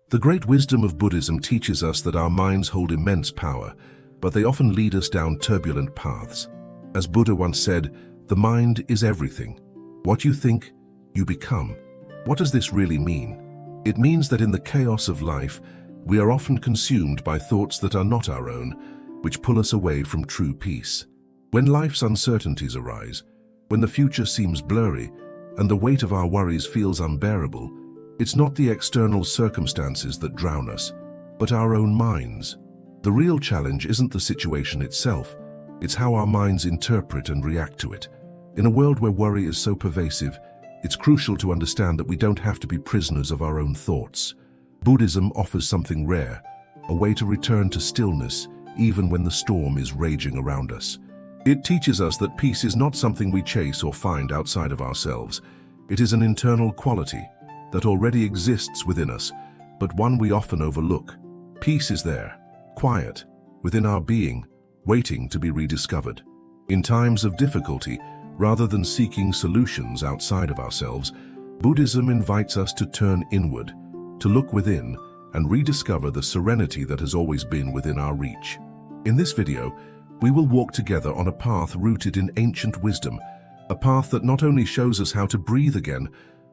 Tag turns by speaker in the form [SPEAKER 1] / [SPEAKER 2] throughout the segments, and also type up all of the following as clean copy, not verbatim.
[SPEAKER 1] The great wisdom of Buddhism teaches us that our minds hold immense power, but they often lead us down turbulent paths. As Buddha once said, the mind is everything. What you think, you become. What does this really mean? It means that in the chaos of life, we are often consumed by thoughts that are not our own, which pull us away from true peace. When life's uncertainties arise, when the future seems blurry, and the weight of our worries feels unbearable, it's not the external circumstances that drown us, but our own minds. The real challenge isn't the situation itself, it's how our minds interpret and react to it. In a world where worry is so pervasive, it's crucial to understand that we don't have to be prisoners of our own thoughts. Buddhism offers something rare, a way to return to stillness even when the storm is raging around us. It teaches us that peace is not something we chase or find outside of ourselves. It is an internal quality that already exists within us, but one we often overlook. Peace is there, quiet, within our being, waiting to be rediscovered. In times of difficulty, rather than seeking solutions outside of ourselves, Buddhism invites us to turn inward, to look within and rediscover the serenity that has always been within our reach. In this video, we will walk together on a path rooted in ancient wisdom, a path that not only shows us how to breathe again,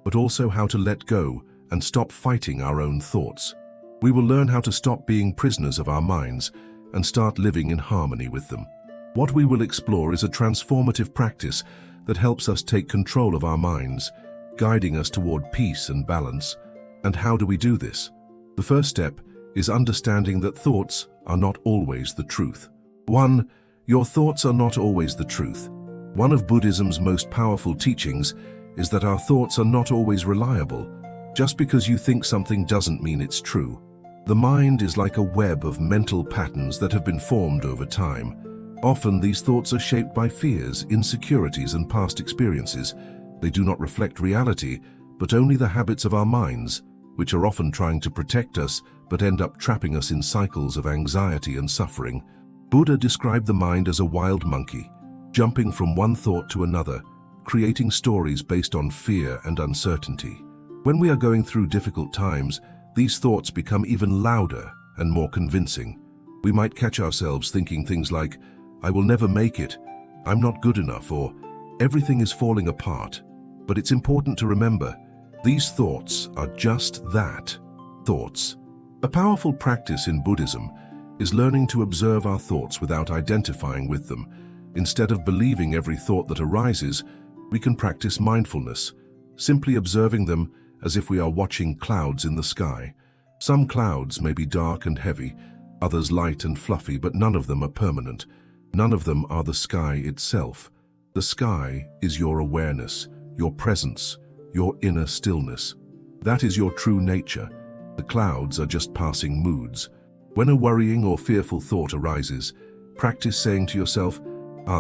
[SPEAKER 1] but also how to let go and stop fighting our own thoughts. We will learn how to stop being prisoners of our minds and start living in harmony with them. What we will explore is a transformative practice that helps us take control of our minds, guiding us toward peace and balance. And how do we do this? The first step is understanding that thoughts are not always the truth. 1. Your thoughts are not always the truth. One of Buddhism's most powerful teachings is that our thoughts are not always reliable. Just because you think something doesn't mean it's true. The mind is like a web of mental patterns that have been formed over time. Often these thoughts are shaped by fears, insecurities, and past experiences. They do not reflect reality, but only the habits of our minds, which are often trying to protect us, but end up trapping us in cycles of anxiety and suffering. Buddha described the mind as a wild monkey, jumping from one thought to another, creating stories based on fear and uncertainty. When we are going through difficult times, these thoughts become even louder and more convincing. We might catch ourselves thinking things like, "I will never make it," "I'm not good enough," or "everything is falling apart." But it's important to remember, these thoughts are just that, thoughts. A powerful practice in Buddhism is learning to observe our thoughts without identifying with them. Instead of believing every thought that arises, we can practice mindfulness, simply observing them as if we are watching clouds in the sky. Some clouds may be dark and heavy, others light and fluffy, but none of them are permanent. None of them are the sky itself. The sky is your awareness, your presence, your inner stillness. That is your true nature. The clouds are just passing moods. When a worrying or fearful thought arises, practice saying to yourself,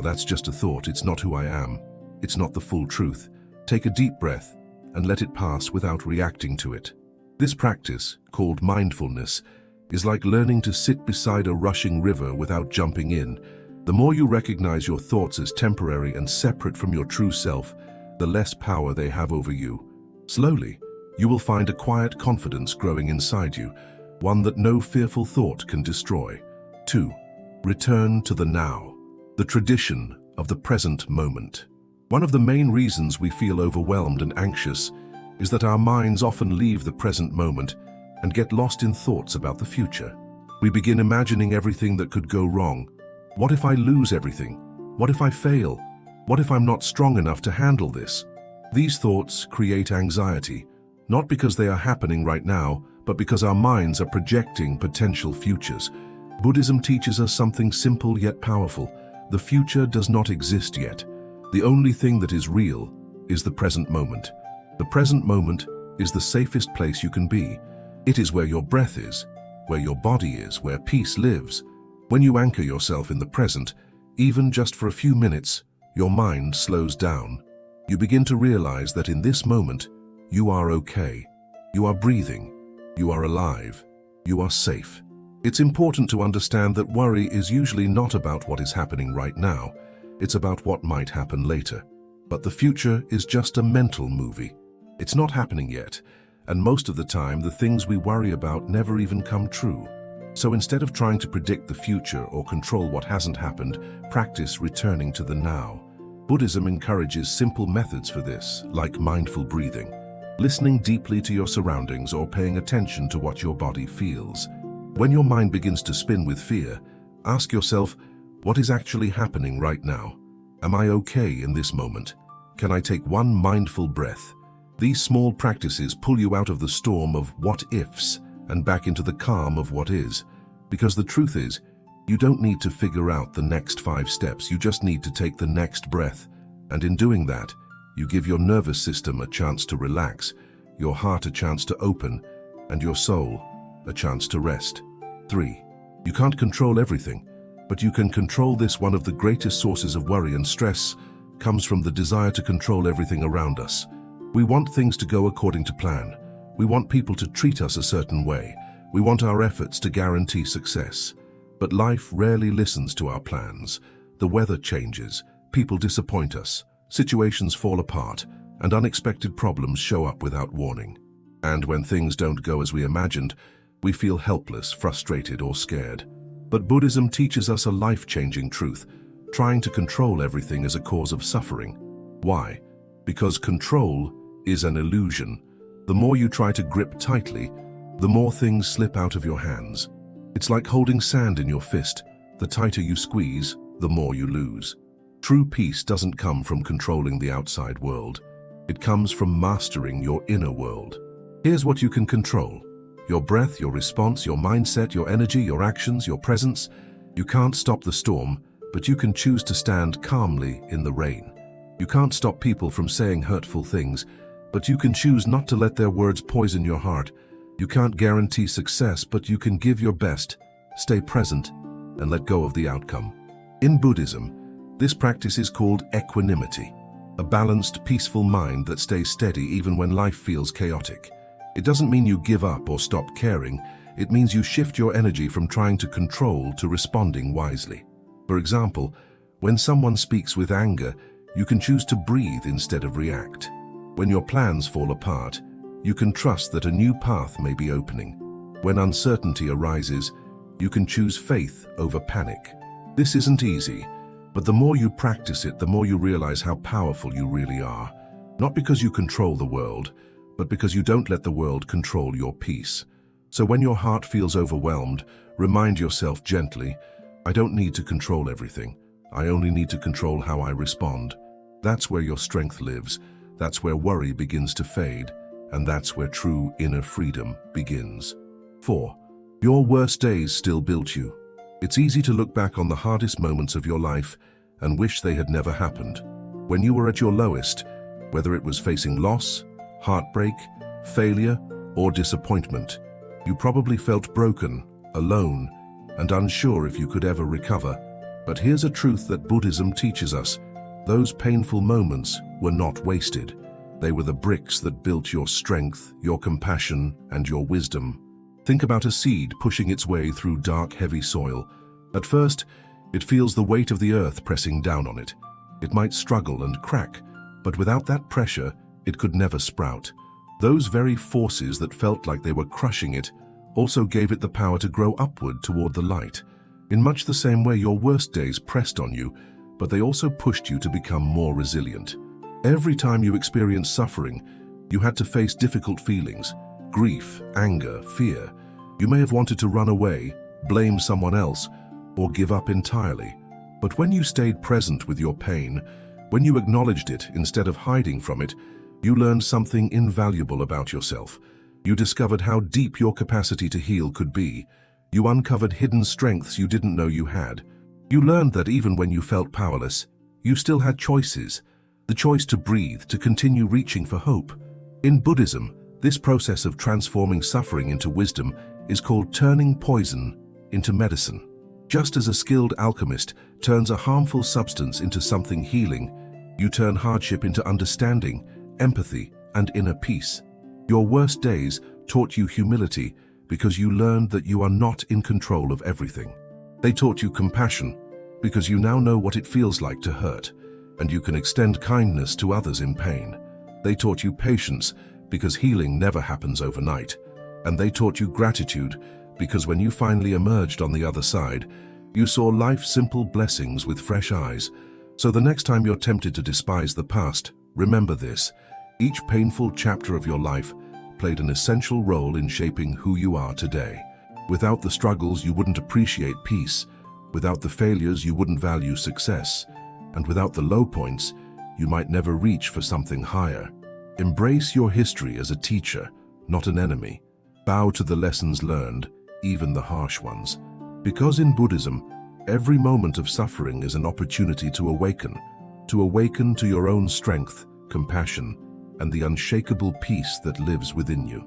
[SPEAKER 1] "That's just a thought, it's not who I am. It's not the full truth." Take a deep breath and let it pass without reacting to it. This practice, called mindfulness, is like learning to sit beside a rushing river without jumping in. The more you recognize your thoughts as temporary and separate from your true self, the less power they have over you. Slowly, you will find a quiet confidence growing inside you, one that no fearful thought can destroy. 2. Return to the now, the tradition of the present moment. One of the main reasons we feel overwhelmed and anxious is that our minds often leave the present moment and get lost in thoughts about the future. We begin imagining everything that could go wrong. What if I lose everything? What if I fail? What if I'm not strong enough to handle this? These thoughts create anxiety, not because they are happening right now, but because our minds are projecting potential futures. Buddhism teaches us something simple yet powerful. The future does not exist yet. The only thing that is real is the present moment. The present moment is the safest place you can be. It is where your breath is, where your body is, where peace lives. When you anchor yourself in the present, even just for a few minutes, your mind slows down. You begin to realize that in this moment, you are okay. You are breathing. You are alive. You are safe. It's important to understand that worry is usually not about what is happening right now. It's about what might happen later. But the future is just a mental movie. It's not happening yet, And most of the time, the things we worry about never even come true. So instead of trying to predict the future or control what hasn't happened, practice returning to the now. Buddhism encourages simple methods for this, like mindful breathing, listening deeply to your surroundings or paying attention to what your body feels. When your mind begins to spin with fear, ask yourself, what is actually happening right now? Am I okay in this moment? Can I take one mindful breath? These small practices pull you out of the storm of what-ifs and back into the calm of what is. Because the truth is, you don't need to figure out the next 5 steps, you just need to take the next breath. And in doing that, you give your nervous system a chance to relax, your heart a chance to open, and your soul a chance to rest. 3. You can't control everything, but you can control this. One of the greatest sources of worry and stress comes from the desire to control everything around us. We want things to go according to plan. We want people to treat us a certain way. We want our efforts to guarantee success. But life rarely listens to our plans. The weather changes, people disappoint us, situations fall apart, and unexpected problems show up without warning. And when things don't go as we imagined, we feel helpless, frustrated, or scared. But Buddhism teaches us a life-changing truth. Trying to control everything is a cause of suffering. Why? Because control is an illusion. The more you try to grip tightly, the more things slip out of your hands. It's like holding sand in your fist. The tighter you squeeze, the more you lose. True peace doesn't come from controlling the outside world. It comes from mastering your inner world. Here's what you can control: your breath, your response, your mindset, your energy, your actions, your presence. You can't stop the storm, but you can choose to stand calmly in the rain. You can't stop people from saying hurtful things, but you can choose not to let their words poison your heart. You can't guarantee success, but you can give your best, stay present, and let go of the outcome. In Buddhism, this practice is called equanimity, a balanced, peaceful mind that stays steady even when life feels chaotic. It doesn't mean you give up or stop caring. It means you shift your energy from trying to control to responding wisely. For example, when someone speaks with anger, you can choose to breathe instead of react. When your plans fall apart, you can trust that a new path may be opening. When uncertainty arises, you can choose faith over panic. This isn't easy, but the more you practice it, the more you realize how powerful you really are. Not because you control the world, but because you don't let the world control your peace. So when your heart feels overwhelmed, remind yourself gently, I don't need to control everything. I only need to control how I respond. That's where your strength lives. That's where worry begins to fade. And that's where true inner freedom begins. 4. Your worst days still built you. It's easy to look back on the hardest moments of your life and wish they had never happened. When you were at your lowest, whether it was facing loss, heartbreak, failure, or disappointment, you probably felt broken, alone, and unsure if you could ever recover. But here's a truth that Buddhism teaches us. Those painful moments were not wasted. They were the bricks that built your strength, your compassion, and your wisdom. Think about a seed pushing its way through dark, heavy soil. At first, it feels the weight of the earth pressing down on it. It might struggle and crack, but without that pressure, it could never sprout. Those very forces that felt like they were crushing it also gave it the power to grow upward toward the light. In much the same way, your worst days pressed on you, but they also pushed you to become more resilient. Every time you experienced suffering, you had to face difficult feelings, grief, anger, fear. You may have wanted to run away, blame someone else, or give up entirely. But when you stayed present with your pain, when you acknowledged it instead of hiding from it, you learned something invaluable about yourself. You discovered how deep your capacity to heal could be. You uncovered hidden strengths you didn't know you had. You learned that even when you felt powerless, you still had choices. The choice to breathe, to continue reaching for hope. In Buddhism, this process of transforming suffering into wisdom is called turning poison into medicine. Just as a skilled alchemist turns a harmful substance into something healing, you turn hardship into understanding, empathy, and inner peace. Your worst days taught you humility because you learned that you are not in control of everything. They taught you compassion because you now know what it feels like to hurt, and you can extend kindness to others in pain. They taught you patience because healing never happens overnight. And they taught you gratitude because when you finally emerged on the other side, you saw life's simple blessings with fresh eyes. So the next time you're tempted to despise the past, remember this: each painful chapter of your life played an essential role in shaping who you are today. Without the struggles, you wouldn't appreciate peace. Without the failures, you wouldn't value success. And without the low points, you might never reach for something higher. Embrace your history as a teacher, not an enemy. Bow to the lessons learned, even the harsh ones. Because in Buddhism, every moment of suffering is an opportunity to awaken to your own strength, compassion, and the unshakable peace that lives within you.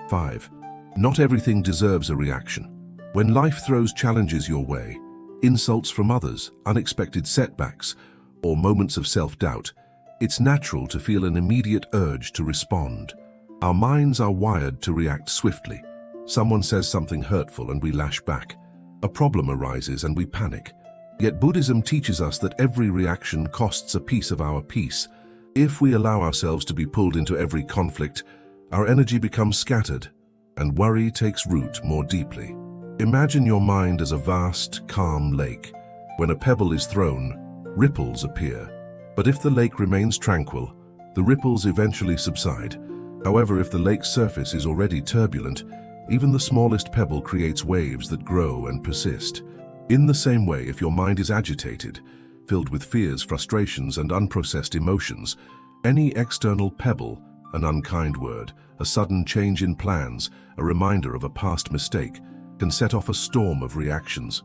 [SPEAKER 1] 5. Not everything deserves a reaction. When life throws challenges your way, insults from others, unexpected setbacks, or moments of self-doubt, it's natural to feel an immediate urge to respond. Our minds are wired to react swiftly. Someone says something hurtful and we lash back. A problem arises and we panic. Yet Buddhism teaches us that every reaction costs a piece of our peace. If we allow ourselves to be pulled into every conflict, our energy becomes scattered, and worry takes root more deeply. Imagine your mind as a vast, calm lake. When a pebble is thrown, ripples appear. But if the lake remains tranquil, the ripples eventually subside. However, if the lake's surface is already turbulent, even the smallest pebble creates waves that grow and persist. In the same way, if your mind is agitated, filled with fears, frustrations, and unprocessed emotions, any external pebble, an unkind word, a sudden change in plans, a reminder of a past mistake, can set off a storm of reactions.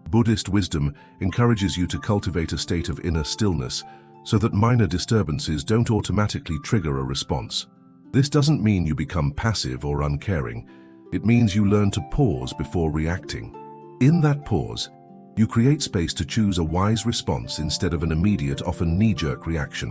[SPEAKER 1] Buddhist wisdom encourages you to cultivate a state of inner stillness so that minor disturbances don't automatically trigger a response. This doesn't mean you become passive or uncaring. It means you learn to pause before reacting. In that pause, you create space to choose a wise response instead of an immediate, often knee-jerk reaction.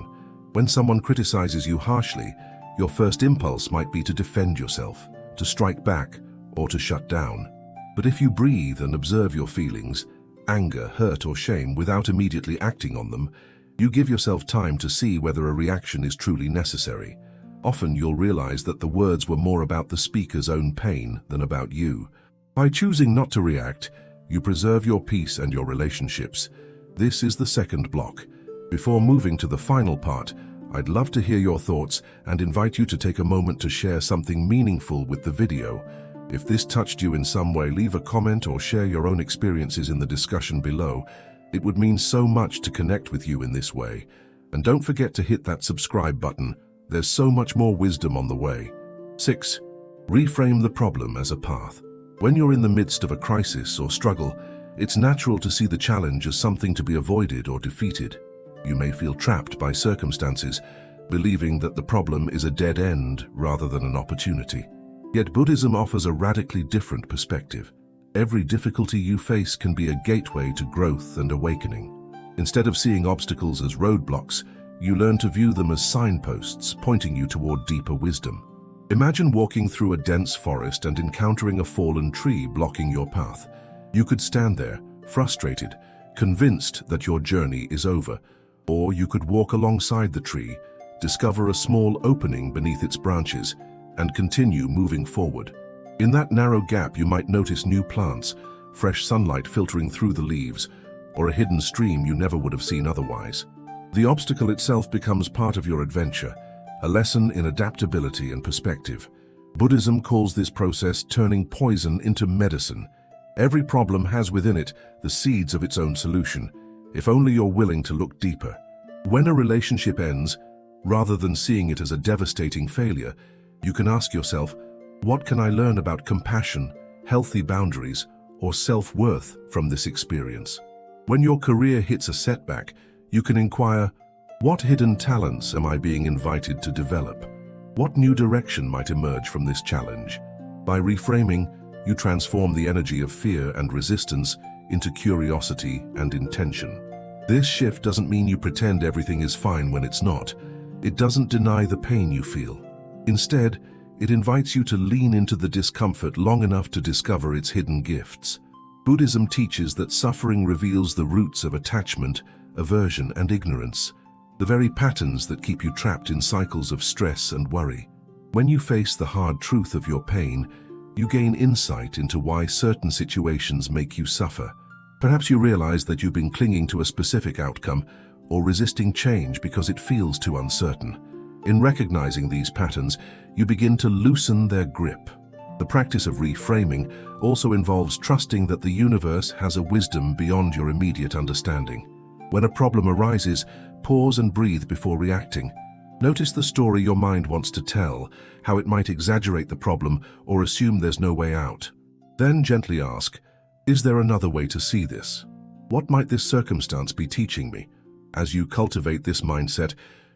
[SPEAKER 1] When someone criticizes you harshly, your first impulse might be to defend yourself, to strike back, or to shut down. But if you breathe and observe your feelings, anger, hurt, or shame, without immediately acting on them, you give yourself time to see whether a reaction is truly necessary. Often you'll realize that the words were more about the speaker's own pain than about you. By choosing not to react, you preserve your peace and your relationships. This is the second block. Before moving to the final part, I'd love to hear your thoughts and invite you to take a moment to share something meaningful with the video. If this touched you in some way, leave a comment or share your own experiences in the discussion below. It would mean so much to connect with you in this way. And don't forget to hit that subscribe button. There's so much more wisdom on the way. 6. Reframe the problem as a path. When you're in the midst of a crisis or struggle, it's natural to see the challenge as something to be avoided or defeated. You may feel trapped by circumstances, believing that the problem is a dead end rather than an opportunity. Yet Buddhism offers a radically different perspective. Every difficulty you face can be a gateway to growth and awakening. Instead of seeing obstacles as roadblocks, you learn to view them as signposts pointing you toward deeper wisdom. Imagine walking through a dense forest and encountering a fallen tree blocking your path. You could stand there, frustrated, convinced that your journey is over. Or you could walk alongside the tree, discover a small opening beneath its branches, and continue moving forward. In that narrow gap, you might notice new plants, fresh sunlight filtering through the leaves, or a hidden stream you never would have seen otherwise. The obstacle itself becomes part of your adventure, a lesson in adaptability and perspective. Buddhism calls this process turning poison into medicine. Every problem has within it the seeds of its own solution, if only you're willing to look deeper. When a relationship ends, rather than seeing it as a devastating failure, you can ask yourself, what can I learn about compassion, healthy boundaries, or self-worth from this experience? When your career hits a setback, you can inquire, what hidden talents am I being invited to develop? What new direction might emerge from this challenge? By reframing, you transform the energy of fear and resistance into curiosity and intention. This shift doesn't mean you pretend everything is fine when it's not. It doesn't deny the pain you feel. Instead, it invites you to lean into the discomfort long enough to discover its hidden gifts. Buddhism teaches that suffering reveals the roots of attachment, aversion, and ignorance, the very patterns that keep you trapped in cycles of stress and worry. When you face the hard truth of your pain, you gain insight into why certain situations make you suffer. Perhaps you realize that you've been clinging to a specific outcome or resisting change because it feels too uncertain. In recognizing these patterns, you begin to loosen their grip. The practice of reframing also involves trusting that the universe has a wisdom beyond your immediate understanding. When a problem arises, pause and breathe before reacting. Notice the story your mind wants to tell, how it might exaggerate the problem or assume there's no way out. Then gently ask, is there another way to see this? What might this circumstance be teaching me? As you cultivate this mindset,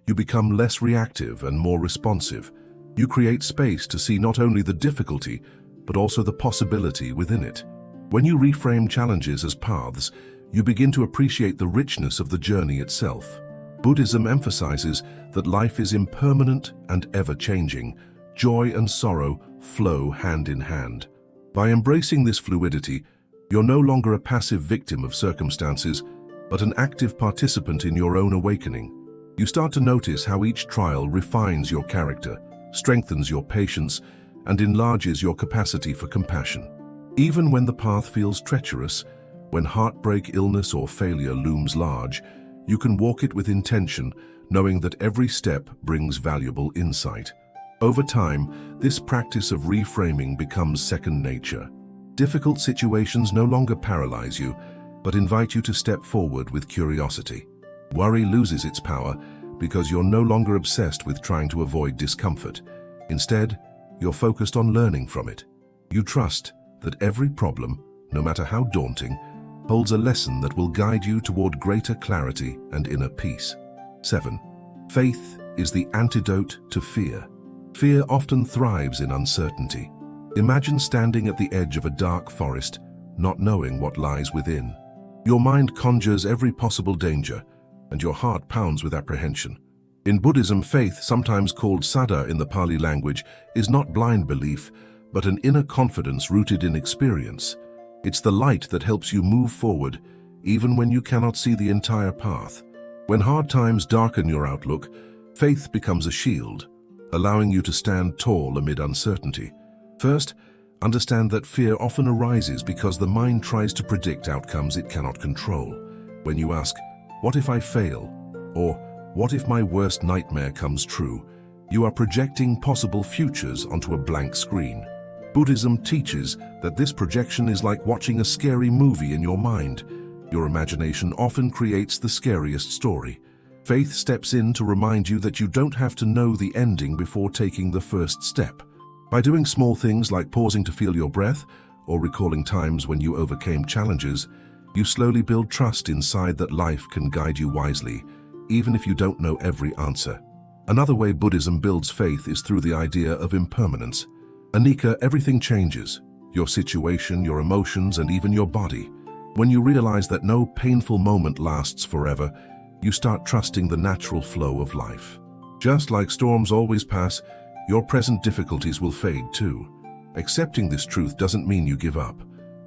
[SPEAKER 1] you become less reactive and more responsive. You create space to see not only the difficulty, but also the possibility within it. When you reframe challenges as paths, you begin to appreciate the richness of the journey itself. Buddhism emphasizes that life is impermanent and ever-changing. Joy and sorrow flow hand in hand. By embracing this fluidity, you're no longer a passive victim of circumstances, but an active participant in your own awakening. You start to notice how each trial refines your character, strengthens your patience, and enlarges your capacity for compassion. Even when the path feels treacherous, when heartbreak, illness, or failure looms large, you can walk it with intention, knowing that every step brings valuable insight. Over time, this practice of reframing becomes second nature. Difficult situations no longer paralyze you, but invite you to step forward with curiosity. Worry loses its power because you're no longer obsessed with trying to avoid discomfort. Instead, you're focused on learning from it. You trust that every problem, no matter how daunting, holds a lesson that will guide you toward greater clarity and inner peace. 7. Faith is the antidote to fear. Fear often thrives in uncertainty. Imagine standing at the edge of a dark forest, not knowing what lies within. Your mind conjures every possible danger, and your heart pounds with apprehension. In Buddhism, faith, sometimes called saddha in the Pali language, is not blind belief, but an inner confidence rooted in experience. It's the light that helps you move forward, even when you cannot see the entire path. When hard times darken your outlook, faith becomes a shield, allowing you to stand tall amid uncertainty. First, understand that fear often arises because the mind tries to predict outcomes it cannot control. When you ask, "What if I fail?" or "What if my worst nightmare comes true?" you are projecting possible futures onto a blank screen. Buddhism teaches that this projection is like watching a scary movie in your mind. Your imagination often creates the scariest story. Faith steps in to remind you that you don't have to know the ending before taking the first step. By doing small things like pausing to feel your breath or recalling times when you overcame challenges, you slowly build trust inside that life can guide you wisely, even if you don't know every answer. Another way Buddhism builds faith is through the idea of impermanence. Anicca, everything changes. Your situation, your emotions, and even your body. When you realize that no painful moment lasts forever, you start trusting the natural flow of life. Just like storms always pass, your present difficulties will fade too. Accepting this truth doesn't mean you give up.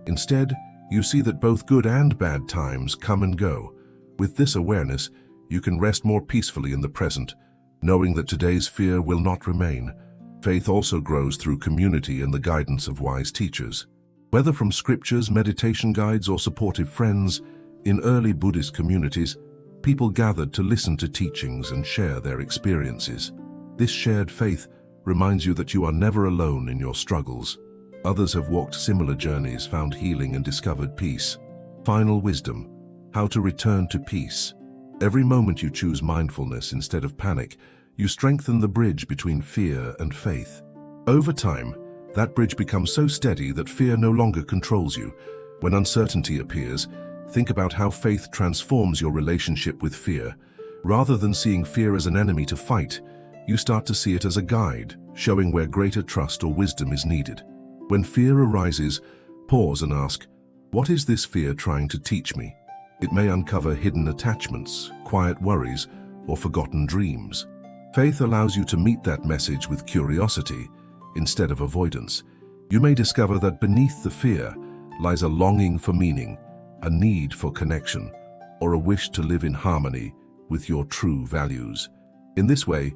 [SPEAKER 1] Instead, you see that both good and bad times come and go. With this awareness, you can rest more peacefully in the present, knowing that today's fear will not remain. Faith also grows through community and the guidance of wise teachers. Whether from scriptures, meditation guides, or supportive friends, in early Buddhist communities, people gathered to listen to teachings and share their experiences. This shared faith reminds you that you are never alone in your struggles. Others have walked similar journeys, found healing, and discovered peace. Final wisdom: how to return to peace. Every moment you choose mindfulness instead of panic, you strengthen the bridge between fear and faith. Over time, that bridge becomes so steady that fear no longer controls you. When uncertainty appears, think about how faith transforms your relationship with fear. Rather than seeing fear as an enemy to fight, you start to see it as a guide, showing where greater trust or wisdom is needed. When fear arises, pause and ask, what is this fear trying to teach me? It may uncover hidden attachments, quiet worries, or forgotten dreams. Faith allows you to meet that message with curiosity instead of avoidance. You may discover that beneath the fear lies a longing for meaning, a need for connection, or a wish to live in harmony with your true values. In this way,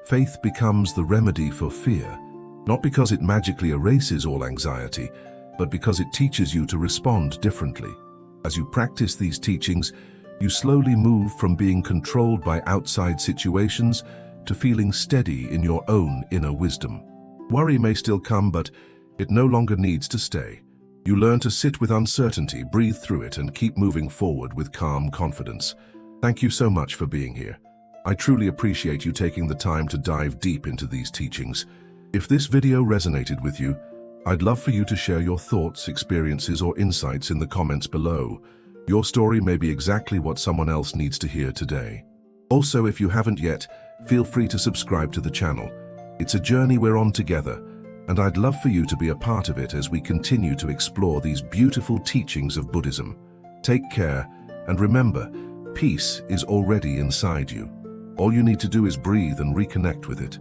[SPEAKER 1] Faith becomes the remedy for fear, not because it magically erases all anxiety, but because it teaches you to respond differently. As you practice these teachings, you slowly move from being controlled by outside situations to feeling steady in your own inner wisdom. Worry may still come, but it no longer needs to stay. You learn to sit with uncertainty, breathe through it, and keep moving forward with calm confidence. Thank you so much for being here. I truly appreciate you taking the time to dive deep into these teachings. If this video resonated with you, I'd love for you to share your thoughts, experiences, or insights in the comments below. Your story may be exactly what someone else needs to hear today. Also, if you haven't yet, feel free to subscribe to the channel. It's a journey we're on together, and I'd love for you to be a part of it as we continue to explore these beautiful teachings of Buddhism. Take care, and remember, peace is already inside you. All you need to do is breathe and reconnect with it.